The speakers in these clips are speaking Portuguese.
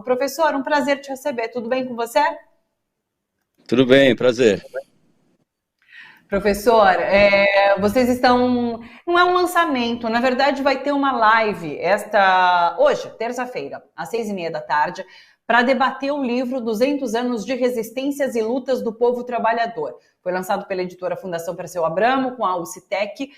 Professor, um prazer te receber. Tudo bem com você? Tudo bem, prazer. Professor, vocês estão... Não é um lançamento, na verdade vai ter uma live hoje, terça-feira, às 6h30 da tarde, para debater o livro 200 anos de resistências e lutas do povo trabalhador. Foi lançado pela editora Fundação Perseu Abramo, com a UCTEC.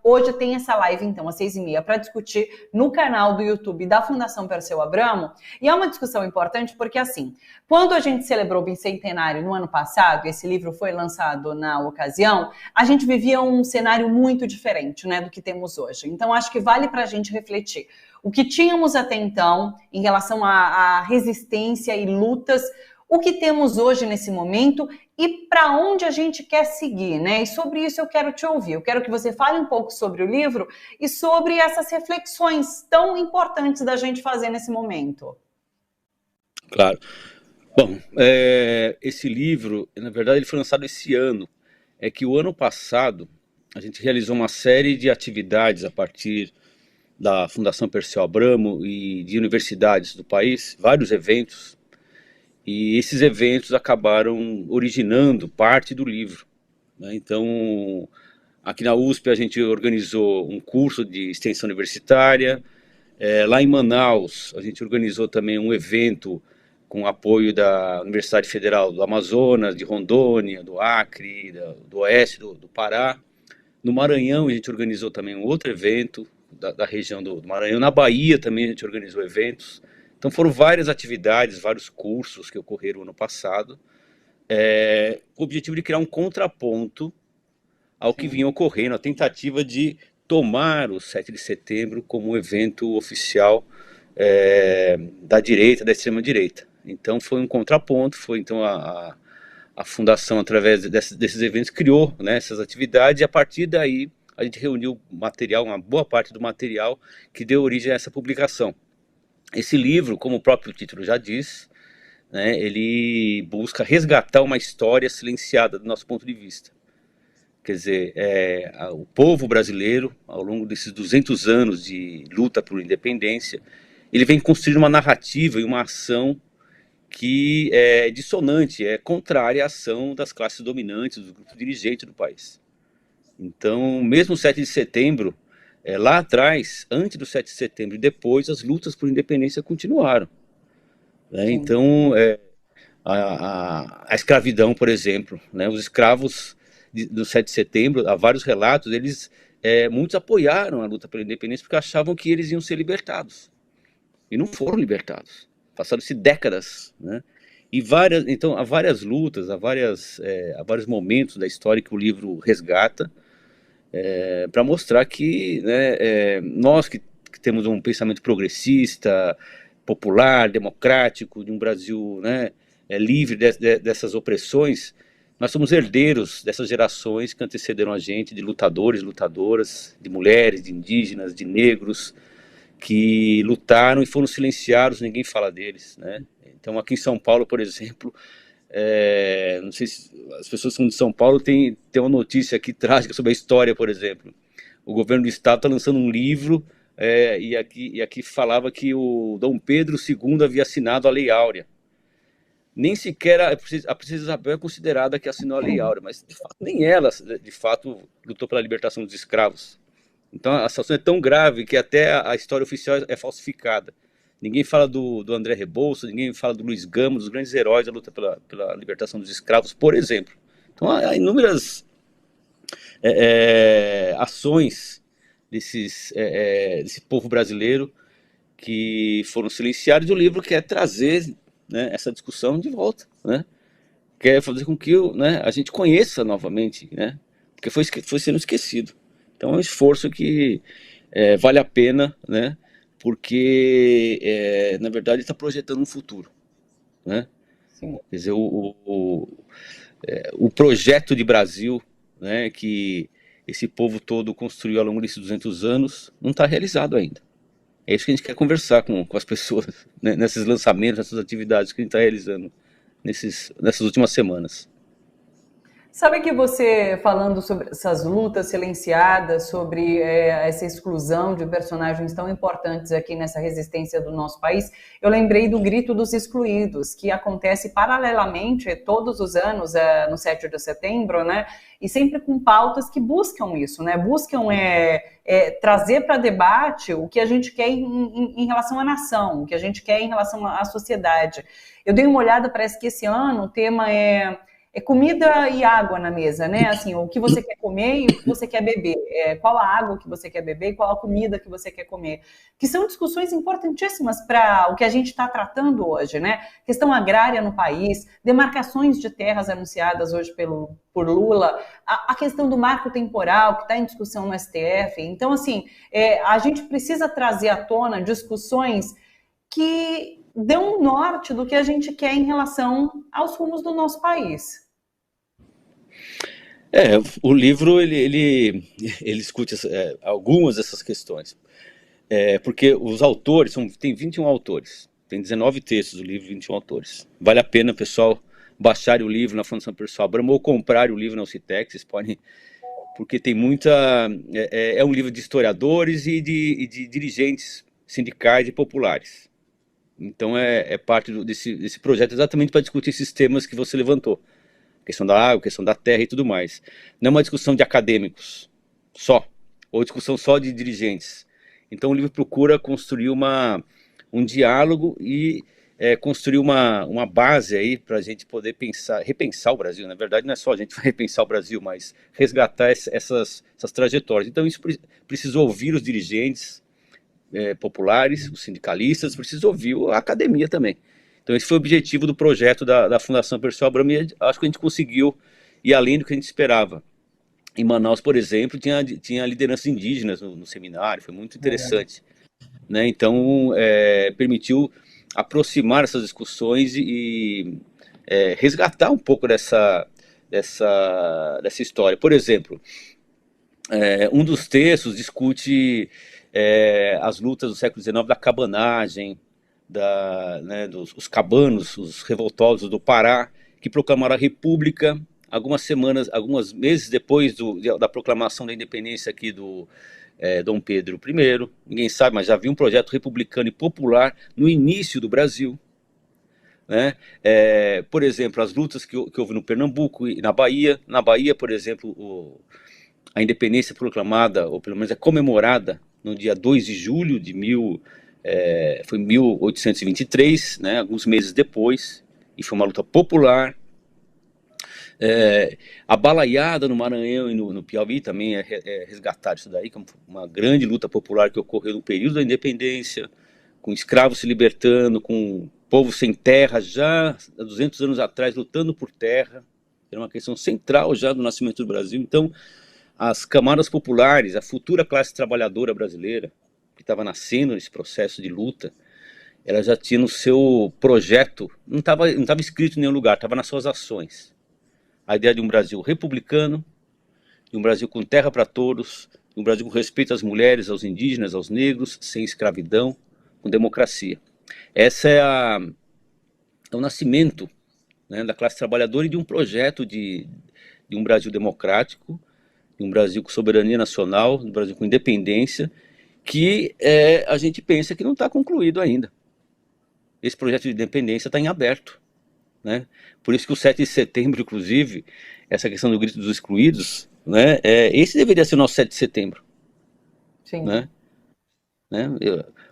Hoje tem essa live, então, às 6h30, para discutir no canal do YouTube da Fundação Perseu Abramo. E é uma discussão importante porque, assim, quando a gente celebrou o bicentenário no ano passado, e esse livro foi lançado na ocasião, a gente vivia um cenário muito diferente, né, do que temos hoje. Então, acho que vale para a gente refletir. O que tínhamos até então em relação à resistência e lutas, o que temos hoje nesse momento e para onde a gente quer seguir, né? E sobre isso eu quero te ouvir. Eu quero que você fale um pouco sobre o livro e sobre essas reflexões tão importantes da gente fazer nesse momento. Claro. Bom, esse livro, na verdade, ele foi lançado esse ano. É que o ano passado a gente realizou uma série de atividades a partir da Fundação Perseu Abramo e de universidades do país, vários eventos, e esses eventos acabaram originando parte do livro, né? Então, aqui na USP a gente organizou um curso de extensão universitária, lá em Manaus a gente organizou também um evento com apoio da Universidade Federal do Amazonas, de Rondônia, do Acre, do Oeste, do Pará. No Maranhão a gente organizou também um outro evento da região do Maranhão. Na Bahia também a gente organizou eventos. Então foram várias atividades, vários cursos que ocorreram ano passado, com o objetivo de criar um contraponto ao que vinha ocorrendo, a tentativa de tomar o 7 de setembro como um evento oficial da direita, da extrema-direita. Então foi um contraponto, foi então a Fundação, através desses eventos, criou, né, essas atividades, e a partir daí a gente reuniu material, uma boa parte do material que deu origem a essa publicação. Esse livro, como o próprio título já diz, né, ele busca resgatar uma história silenciada do nosso ponto de vista. Quer dizer, o povo brasileiro, ao longo desses 200 anos de luta por independência, ele vem construindo uma narrativa e uma ação que é dissonante, é contrária à ação das classes dominantes, dos grupos dirigentes do país. Então, mesmo o 7 de setembro, lá atrás, antes do 7 de setembro e depois, as lutas por independência continuaram, né? Então, a escravidão, por exemplo, né? Os escravos do 7 de setembro, há vários relatos, muitos apoiaram a luta pela independência porque achavam que eles iam ser libertados. E não foram libertados. Passaram-se décadas, né? Então, há várias lutas, há vários momentos da história que o livro resgata, para mostrar que, né, nós que temos um pensamento progressista, popular, democrático, de um Brasil, né, livre dessas opressões, nós somos herdeiros dessas gerações que antecederam a gente, de lutadores, lutadoras, de mulheres, de indígenas, de negros, que lutaram e foram silenciados, ninguém fala deles, né? Então aqui em São Paulo, por exemplo, não sei se as pessoas que são de São Paulo tem uma notícia aqui trágica sobre a história, por exemplo. O governo do estado está lançando um livro, e aqui falava que o Dom Pedro II havia assinado a Lei Áurea. Nem sequer a princesa Isabel é considerada que assinou a Lei Áurea, mas de fato, nem ela, de fato, lutou pela libertação dos escravos. Então a situação é tão grave que até a história oficial é falsificada. Ninguém fala do André Rebouças, ninguém fala do Luiz Gama, dos grandes heróis da luta pela libertação dos escravos, por exemplo. Então há inúmeras ações desse povo brasileiro que foram silenciados, e o livro quer trazer, né, essa discussão de volta, né? Quer fazer com que né, a gente conheça novamente, né? Porque foi sendo esquecido. Então é um esforço que vale a pena, né? Porque, na verdade, está projetando um futuro, né? Sim. Quer dizer, o projeto de Brasil, né, que esse povo todo construiu ao longo desses 200 anos, não está realizado ainda. É isso que a gente quer conversar com as pessoas, né, nesses lançamentos, nessas atividades que a gente está realizando nessas últimas semanas. Sabe que você, falando sobre essas lutas silenciadas, sobre essa exclusão de personagens tão importantes aqui nessa resistência do nosso país, eu lembrei do Grito dos Excluídos, que acontece paralelamente todos os anos, no 7 de setembro, né? E sempre com pautas que buscam isso, né? Buscam trazer para debate o que a gente quer em relação à nação, o que a gente quer em relação à sociedade. Eu dei uma olhada, parece que esse ano o tema é comida e água na mesa, né? Assim, o que você quer comer e o que você quer beber. Qual a água que você quer beber e qual a comida que você quer comer. Que são discussões importantíssimas para o que a gente está tratando hoje, né? Questão agrária no país, demarcações de terras anunciadas hoje por Lula, a questão do marco temporal que está em discussão no STF. Então, assim, a gente precisa trazer à tona discussões que dão um norte do que a gente quer em relação aos rumos do nosso país. O livro ele discute algumas dessas questões, porque os autores, tem 21 autores, tem 19 textos do livro, 21 autores. Vale a pena, pessoal, baixar o livro na Fundação Persol Abramo ou comprar o livro na Ocitec, vocês podem, porque tem muita... É um livro de historiadores e de dirigentes sindicais e populares. Então é parte desse projeto exatamente para discutir esses temas que você levantou. Questão da água, questão da terra e tudo mais. Não é uma discussão de acadêmicos só, ou discussão só de dirigentes. Então o livro procura construir um diálogo e construir uma base aí para a gente poder repensar o Brasil. Na verdade não é só a gente repensar o Brasil, mas resgatar essas trajetórias. Então isso precisa ouvir os dirigentes populares, os sindicalistas, precisa ouvir a academia também. Então esse foi o objetivo do projeto da Fundação Persol Abramo e acho que a gente conseguiu ir além do que a gente esperava. Em Manaus, por exemplo, tinha lideranças indígenas no seminário, foi muito interessante. Né? Então permitiu aproximar essas discussões e resgatar um pouco dessa história. Por exemplo, um dos textos discute as lutas do século XIX da cabanagem, dos cabanos, os revoltosos do Pará, que proclamaram a República alguns meses depois da proclamação da independência aqui do Dom Pedro I. Ninguém sabe, mas já havia um projeto republicano e popular no início do Brasil. Né? Por exemplo, as lutas que houve no Pernambuco e na Bahia. Na Bahia, por exemplo, a independência proclamada, ou pelo menos comemorada, no dia 2 de julho de 1823, né, alguns meses depois, e foi uma luta popular. A balaiada no Maranhão e no Piauí também resgatar isso daí, que é uma grande luta popular que ocorreu no período da independência, com escravos se libertando, com povo sem terra já há 200 anos atrás lutando por terra. Era uma questão central já do nascimento do Brasil. Então as camadas populares, a futura classe trabalhadora brasileira, que estava nascendo nesse processo de luta, ela já tinha no seu projeto, não estava escrito em nenhum lugar, estava nas suas ações. A ideia de um Brasil republicano, de um Brasil com terra para todos, de um Brasil com respeito às mulheres, aos indígenas, aos negros, sem escravidão, com democracia. Essa é o nascimento, né, da classe trabalhadora e de um projeto de um Brasil democrático, de um Brasil com soberania nacional, de um Brasil com independência, que a gente pensa que não está concluído ainda. Esse projeto de independência está em aberto. Né? Por isso que o 7 de setembro, inclusive, essa questão do grito dos excluídos, né, esse deveria ser o nosso 7 de setembro. Sim. Né?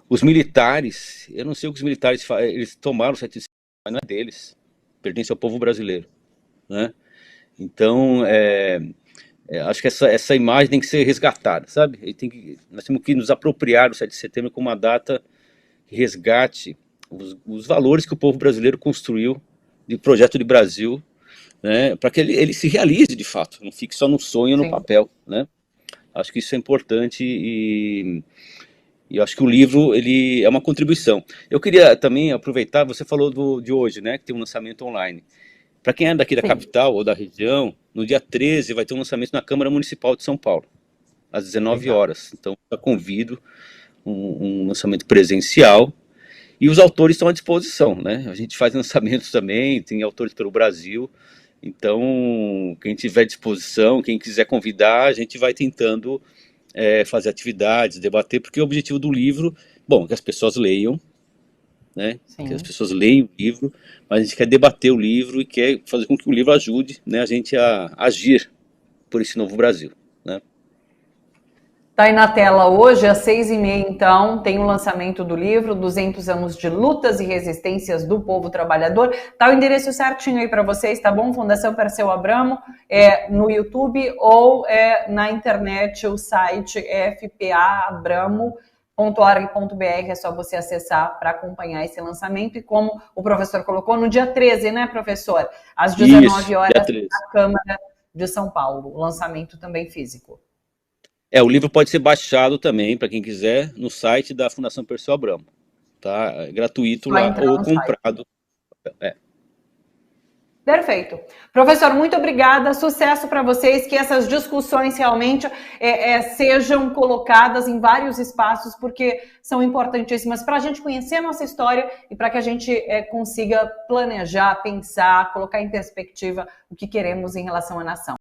Os militares, eu não sei o que os militares fazem, eles tomaram o 7 de setembro, mas não é deles, pertence ao povo brasileiro. Né? Então, acho que essa imagem tem que ser resgatada, sabe? Nós temos que nos apropriar do 7 de setembro como uma data que resgate os valores que o povo brasileiro construiu de projeto de Brasil, né, para que ele se realize de fato, não fique só no sonho, no papel. Né? Acho que isso é importante e eu acho que o livro ele é uma contribuição. Eu queria também aproveitar, você falou de hoje, né, que tem um lançamento online. Para quem é daqui da capital ou da região, no dia 13 vai ter um lançamento na Câmara Municipal de São Paulo, às 19 horas. Então, eu convido um lançamento presencial e os autores estão à disposição. Né? A gente faz lançamentos também, tem autores pelo Brasil. Então, quem tiver disposição, quem quiser convidar, a gente vai tentando fazer atividades, debater, porque o objetivo do livro, bom, é que as pessoas leiam, né? Que as Sim. pessoas leiam o livro, mas a gente quer debater o livro e quer fazer com que o livro ajude, né, a gente a agir por esse novo Brasil, né? Tá aí na tela hoje, às 6h30, então, tem o lançamento do livro 200 anos de lutas e resistências do povo trabalhador. Tá o endereço certinho aí para vocês, tá bom? Fundação Perseu Abramo, no YouTube ou na internet, o site fpaabramo.org.br, é só você acessar para acompanhar esse lançamento. E como o professor colocou, no dia 13, né, professor? Às 19 Isso, horas, dia 13. na Câmara de São Paulo. O lançamento também físico. O livro pode ser baixado também, para quem quiser, no site da Fundação Perseu Abramo, tá? É gratuito Só lá, entrar ou no site. comprado. Perfeito. Professor, muito obrigada. Sucesso para vocês, que essas discussões realmente sejam colocadas em vários espaços, porque são importantíssimas para a gente conhecer a nossa história e para que a gente consiga planejar, pensar, colocar em perspectiva o que queremos em relação à nação.